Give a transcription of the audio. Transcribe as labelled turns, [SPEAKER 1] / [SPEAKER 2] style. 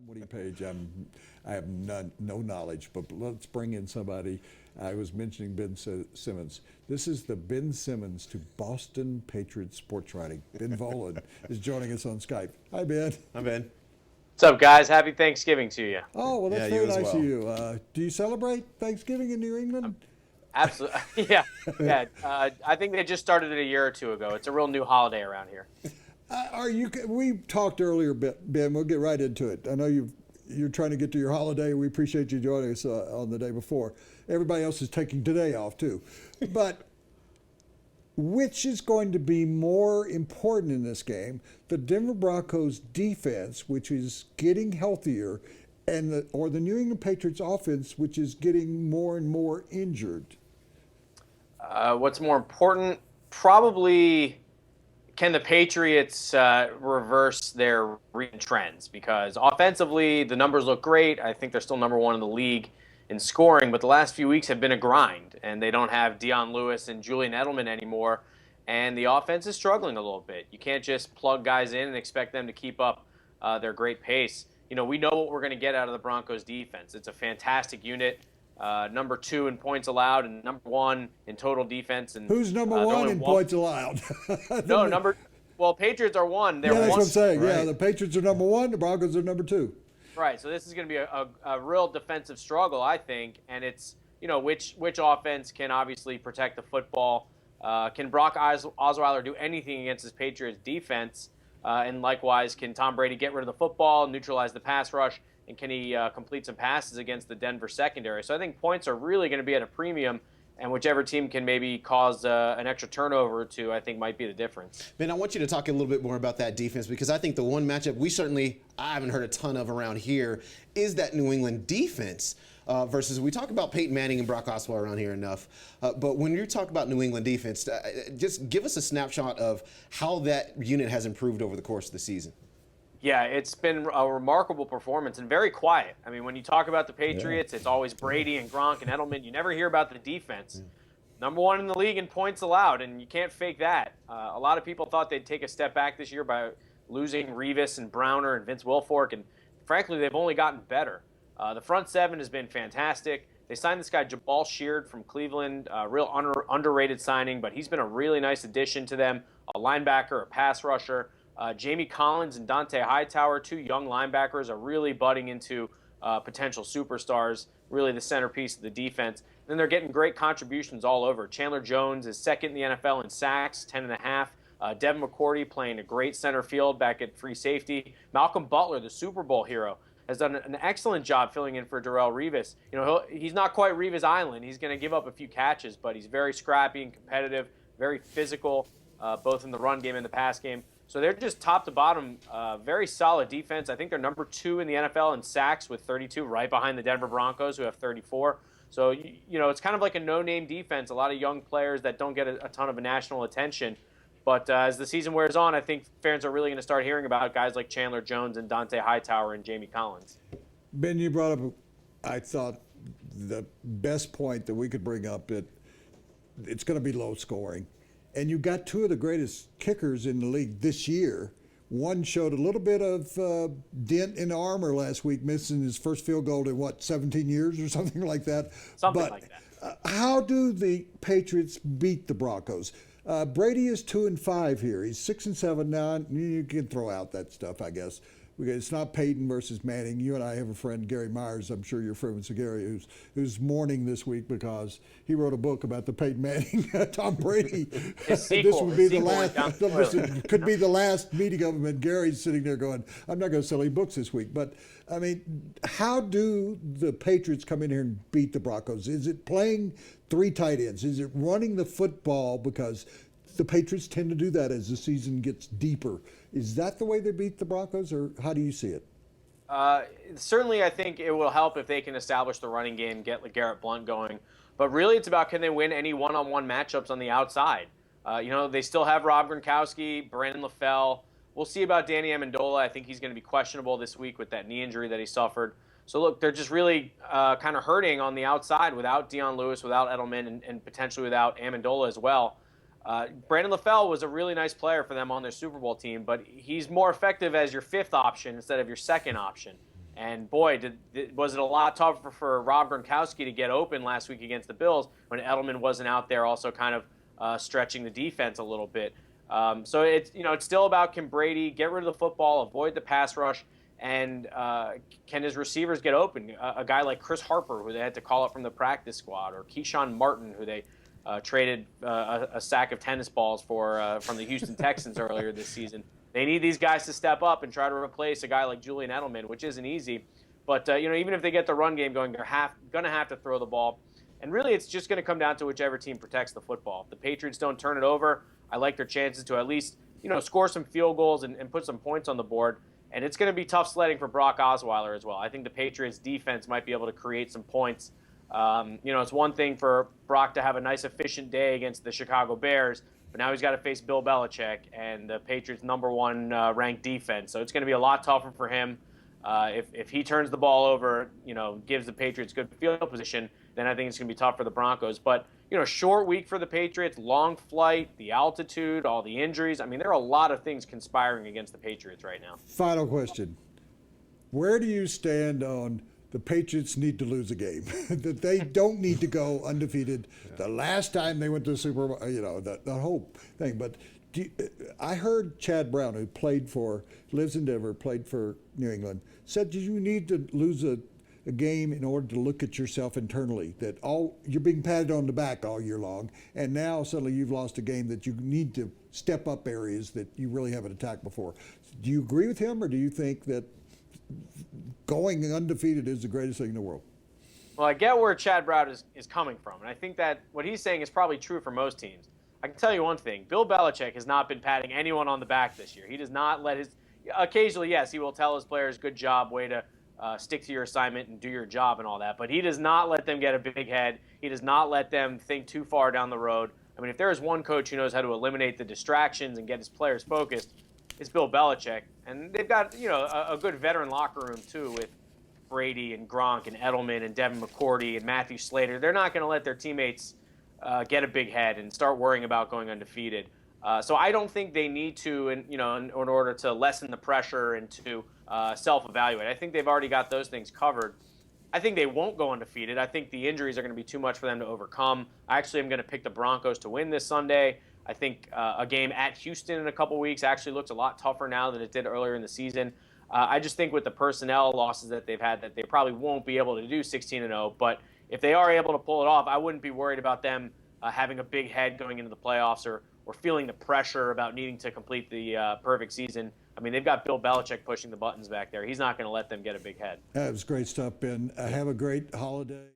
[SPEAKER 1] What do you, Paige? I have no knowledge, but let's bring in somebody. I was mentioning Ben Simmons. This is the Ben Simmons to Boston Patriots sports writing. Ben Volin is joining us on Skype. Hi, Ben.
[SPEAKER 2] Hi, Ben.
[SPEAKER 3] What's up, guys? Happy Thanksgiving to you.
[SPEAKER 1] Oh, well, that's
[SPEAKER 2] Yeah,
[SPEAKER 1] very
[SPEAKER 2] you as
[SPEAKER 1] nice of
[SPEAKER 2] well.
[SPEAKER 1] you. Do you celebrate Thanksgiving in New England?
[SPEAKER 3] Absolutely. Yeah. I think they just started it a year or two ago. It's a real new holiday around here.
[SPEAKER 1] We talked earlier, Ben. We'll get right into it. I know you're trying to get to your holiday. We appreciate you joining us on the day before. Everybody else is taking today off too. But which is going to be more important in this game? The Denver Broncos defense, which is getting healthier, or the New England Patriots offense, which is getting more and more injured?
[SPEAKER 3] What's more important? Probably can the Patriots reverse their recent trends? Because offensively, the numbers look great. I think they're still number one in the league in scoring, but the last few weeks have been a grind, and they don't have Dion and Julian Edelman anymore, and the offense is struggling a little bit. You can't just plug guys in and expect them to keep up their great pace. You know, we know what we're going to get out of the Broncos defense. It's a fantastic unit. Number 2 in points allowed and number 1 in total defense. And
[SPEAKER 1] who's number 1 in points allowed?
[SPEAKER 3] Well, Patriots are 1.
[SPEAKER 1] Yeah, that's what I'm saying.
[SPEAKER 2] Right.
[SPEAKER 1] Yeah, the Patriots are number 1. The Broncos are number 2.
[SPEAKER 3] Right. So this is going to be a real defensive struggle, I think. And it's, which offense can obviously protect the football. Can Brock Osweiler do anything against his Patriots defense? And likewise, can Tom Brady get rid of the football, neutralize the pass rush, and can he complete some passes against the Denver secondary? So I think points are really going to be at a premium, and whichever team can maybe cause an extra turnover to, I think, might be the difference.
[SPEAKER 2] Ben, I want you to talk a little bit more about that defense, because I think the one matchup I haven't heard a ton of around here is that New England defense. Versus, we talk about Peyton Manning and Brock Osweiler around here enough, but when you talk about New England defense, just give us a snapshot of how that unit has improved over the course of the season.
[SPEAKER 3] Yeah, it's been a remarkable performance and very quiet. I mean, when you talk about the Patriots, It's always Brady and Gronk and Edelman. You never hear about the defense. Number 1 in the league in points allowed, and you can't fake that. A lot of people thought they'd take a step back this year by losing Revis and Browner and Vince Wilfork, and frankly, they've only gotten better. The front 7 has been fantastic. They signed this guy, Jabal Sheard from Cleveland, a real underrated signing, but he's been a really nice addition to them, a linebacker, a pass rusher. Jamie Collins and Dante Hightower, 2 young linebackers, are really budding into potential superstars, really the centerpiece of the defense. And then they're getting great contributions all over. Chandler Jones is second in the NFL in sacks, 10.5. Devin McCourty playing a great center field back at free safety. Malcolm Butler, the Super Bowl hero, has done an excellent job filling in for Darrelle Revis. He's not quite Revis Island. He's going to give up a few catches, but he's very scrappy and competitive, very physical, both in the run game and the pass game. So they're just top to bottom, very solid defense. I think they're number 2 in the NFL in sacks with 32, right behind the Denver Broncos, who have 34. So, it's kind of like a no-name defense, a lot of young players that don't get a ton of national attention. But as the season wears on, I think fans are really going to start hearing about guys like Chandler Jones and Dante Hightower and Jamie Collins.
[SPEAKER 1] Ben, you brought up, I thought, the best point that we could bring up. It's going to be low scoring. And you got 2 of the greatest kickers in the league this year. One showed a little bit of dent in the armor last week, missing his first field goal in, 17 years or something like that?
[SPEAKER 3] Like that.
[SPEAKER 1] How do the Patriots beat the Broncos? Brady is 2-5 here. He's 6-7 now. You can throw out that stuff, I guess. It's not Peyton versus Manning. You and I have a friend, Gary Myers. I'm sure you're friends with Gary, who's mourning this week because he wrote a book about the Peyton Manning, Tom Brady. This would be the last. Could be the last meeting of him, and Gary's sitting there going, "I'm not going to sell any books this week." But I mean, how do the Patriots come in here and beat the Broncos? Is it playing 3 tight ends? Is it running the football? Because the Patriots tend to do that as the season gets deeper. Is that the way they beat the Broncos, or how do you see it?
[SPEAKER 3] Certainly, I think it will help if they can establish the running game, get LeGarrette Blount going. But really, it's about can they win any one-on-one matchups on the outside. They still have Rob Gronkowski, Brandon LaFell. We'll see about Danny Amendola. I think he's going to be questionable this week with that knee injury that he suffered. So, look, they're just really kind of hurting on the outside without Dion Lewis, without Edelman, and potentially without Amendola as well. Brandon LaFell was a really nice player for them on their Super Bowl team, but he's more effective as your 5th option instead of your 2nd option. And boy, was it a lot tougher for Rob Gronkowski to get open last week against the Bills when Edelman wasn't out there, also kind of stretching the defense a little bit. So it's still about, can Brady get rid of the football, avoid the pass rush, and can his receivers get open? A guy like Chris Harper, who they had to call up from the practice squad, or Keyshawn Martin, who they traded a sack of tennis balls for from the Houston Texans earlier this season. They need these guys to step up and try to replace a guy like Julian Edelman, which isn't easy. But even if they get the run game going, they're going to have to throw the ball. And really, it's just going to come down to whichever team protects the football. If the Patriots don't turn it over, I like their chances to at least score some field goals and put some points on the board. And it's going to be tough sledding for Brock Osweiler as well. I think the Patriots defense might be able to create some points. It's one thing for Brock to have a nice, efficient day against the Chicago Bears, but now he's got to face Bill Belichick and the Patriots' #1 ranked defense. So it's going to be a lot tougher for him. If he turns the ball over, gives the Patriots good field position, then I think it's going to be tough for the Broncos. But, short week for the Patriots, long flight, the altitude, all the injuries. I mean, there are a lot of things conspiring against the Patriots right now.
[SPEAKER 1] Final question. Where do you stand on the Patriots need to lose a game? That they don't need to go undefeated. The last time they went to the Super Bowl, the whole thing. But I heard Chad Brown, who lives in Denver, played for New England, said you need to lose a game in order to look at yourself internally, that you're being patted on the back all year long, and now suddenly you've lost a game that you need to step up areas that you really haven't attacked before. Do you agree with him, or do you think that going undefeated is the greatest thing in the world?
[SPEAKER 3] Well, I get where Chad Brown is coming from, and I think that what he's saying is probably true for most teams. I can tell you one thing. Bill Belichick has not been patting anyone on the back this year. He does not let occasionally, yes, he will tell his players, good job, way to stick to your assignment and do your job and all that, but he does not let them get a big head. He does not let them think too far down the road. I mean, if there is one coach who knows how to eliminate the distractions and get his players focused, it's Bill Belichick. And they've got, a good veteran locker room, too, with Brady and Gronk and Edelman and Devin McCourty and Matthew Slater. They're not going to let their teammates get a big head and start worrying about going undefeated. So I don't think they need to, in order to lessen the pressure and to self-evaluate. I think they've already got those things covered. I think they won't go undefeated. I think the injuries are going to be too much for them to overcome. I actually am going to pick the Broncos to win this Sunday. I think a game at Houston in a couple weeks actually looks a lot tougher now than it did earlier in the season. I just think with the personnel losses that they've had, that they probably won't be able to do 16-0. But if they are able to pull it off, I wouldn't be worried about them having a big head going into the playoffs or feeling the pressure about needing to complete the perfect season. I mean, they've got Bill Belichick pushing the buttons back there. He's not going to let them get a big head.
[SPEAKER 1] That was great stuff, Ben. Have a great holiday.